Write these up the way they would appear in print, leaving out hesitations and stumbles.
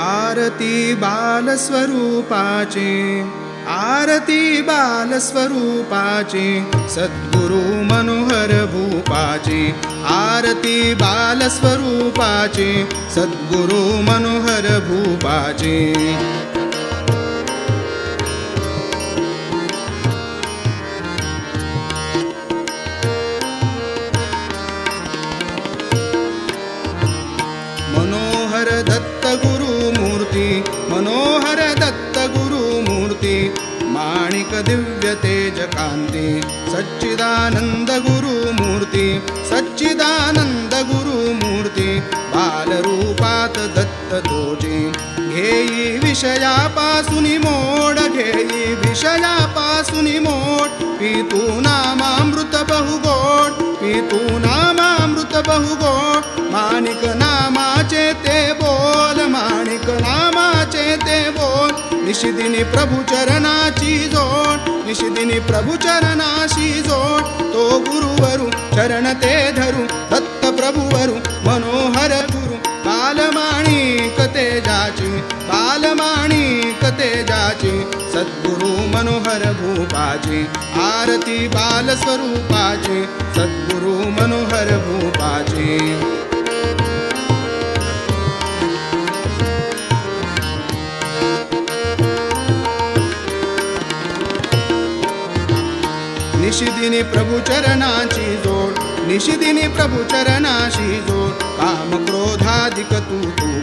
आरती बालस्वरूपाची, आरती बालस्वरूपाची, सद्गुरु मनोहर भूपाची, आरती बालस्वरूपाची, सद्गुरु मनोहर भूपाची. मनोहर दत्त गुरुमूर्ती, मनोहर दत्त गुरुमूर्ती, माणिक दिव्य तेज कांती, सच्चिदानंद गुरुमूर्ती, सच्चिदानंद गुरुमूर्ती, बालरूपात दत्त तोची. घेई विषयापासून मोड, घेई विषयापासून मोड, पितू नामामृत बहुगोड, पितू नामामृत बहुगोड. माणिक नामाचे ते बोल, माणिक नामाचे ते बोल, निशिदिनी प्रभु चरणाची जोड, निशिदिनी प्रभु चरणाशी जोड. तो गुरुवरू चरण ते धरू, दत्त प्रभुवरू मनोहर गुरु, बालमाणिक तेजाची, बालमाणिक तेजाची, सद्गुरु मनोहर भूपाची. आरती बालस्वरूपाची, सद्गुरु मनोहर भूपाची. निशिदिनी प्रभु चरणाची जोड, निशिदिनी प्रभु चरणाशी जोड, काम क्रोधाधिक तू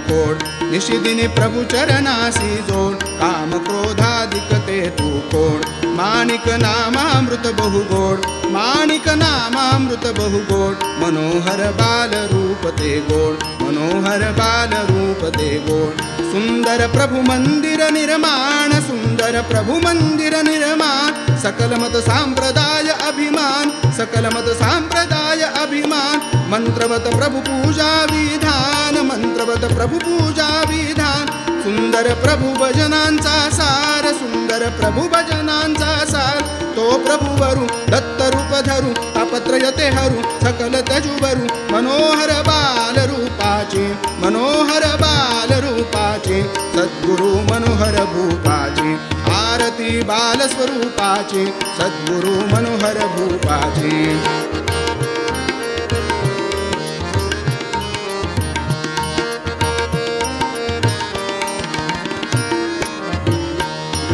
कोड. निशिदिनी प्रभु चरणाशी जोड, काम क्रोधाधिक ते तू कोड. माणिक नामामृत बहुगोड, माणिक नामामृत बहुगोड, मनोहर बाल रूप ते गोड, मनोहर बाल रूप ते गोड. सुंदर प्रभु मंदिर निर्माण, सुंदर प्रभु मंदिर निर्माण, सकल मत सांप्रदाय अभिमान, सकल मत सांप्रदाय अभिमान. मंत्रवत प्रभु पूजा विधान, मंत्रवत प्रभु पूजा विधान. सुंदर प्रभु भजनांचा सार, सुंदर प्रभु भजनांचा सार. तो प्रभुवरू दत्त रूप धरू, तापत्रयते हरू, सकल तजुवरू, मनोहर बाल रूपाची, मनोहर बाल रूपाची, सद्गुरु मनोहर भूपाची. आरती बालस्वरूपाची, सद्गुरु मनोहर भूपाची.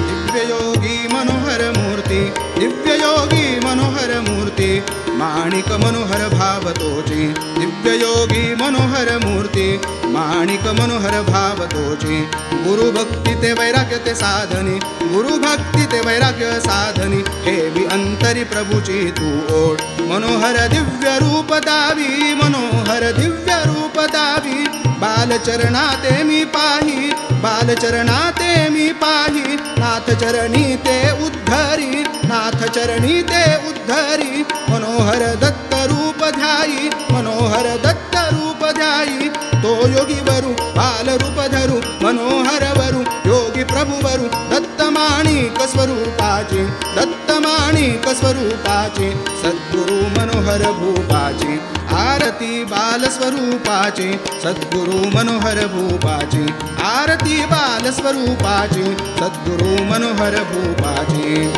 दिव्ययोगी मनोहर मूर्ती, दिव्ययोगी मनोहर मूर्ती, माणिक मनोहर भाव तोची. दिव्ययोगी मनोहर मूर्ती, माणिक मनोहर भाव तोची. गुरु भक्ती ते वैराग्य ते साधनी, गुरु भक्ती ते वैराग्य साधनी, हेवी अंतरी प्रभुची तू ओढ. मनोहर दिव्य रूप दावी, मनोहर दिव्य रूप दावी, बालचरणाते मी पाही, बालचरणाते मी पाही. नाथ चरणी ते उद्धरी, नाथ चरणी ते उद्धरी, मनोहर दत्त रूप ध्यायी, मनोहर दत्त रूप ध्यायी. तो योगी वरू बाल रूप धरू, मनोहर वरू योगी प्रभु वरू, दत्त माणिक स्वरूपाची, दत्त माणिक स्वरूपाची, सद्गुरु मनोहर भूपाची. आरती बाल स्वरूपाची, सद्गुरु मनोहर भूपाची. आरती बाल स्वरूपाची, सद्गुरु मनोहर भूपाची.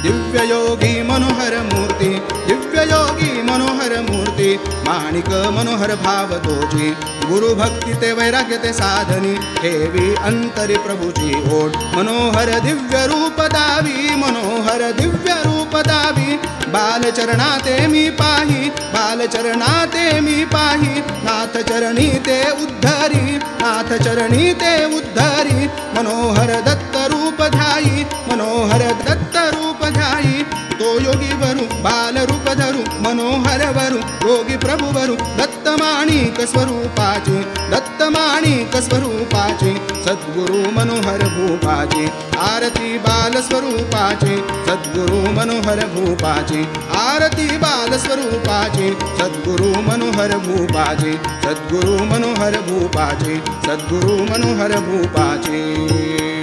दिव्ययोगी मनोहर मूर्ती, दिव्ययोगी मनोहर मूर्ती, माणिक मनोहर भाव तोची. गुरु भक्ती ते वैराग्य ते साधनी, हेवी अंतरी प्रभुची ओढ. मनोहर दिव्य रूप दावी, मनोहर दिव्य रूप दावी, बालचरणाते मी पाही, बालचरणाते मी पाही. नाथ चरणी ते उद्धरी, नाथ चरणी ते उद्धरी, मनोहर दत्त रूप ध्यायी, मनोहर दत्त रूप ध्यायी. तो योगी वरू बाल रूप धरू, मनोहर वरू योगी प्रभु वरू, दत्त माणिक स्वरूपाची, दत्त माणिक स्वरूपाची, सद्गुरु मनोहर भूपाची. आरती बाल स्वरूपाची, सद्गुरु मनोहर भूपाची. आरती बाल स्वरूपाची, सद्गुरु मनोहर भूपाची, सद्गुरु मनोहर भूपाची, सद्गुरु मनोहर भूपाची.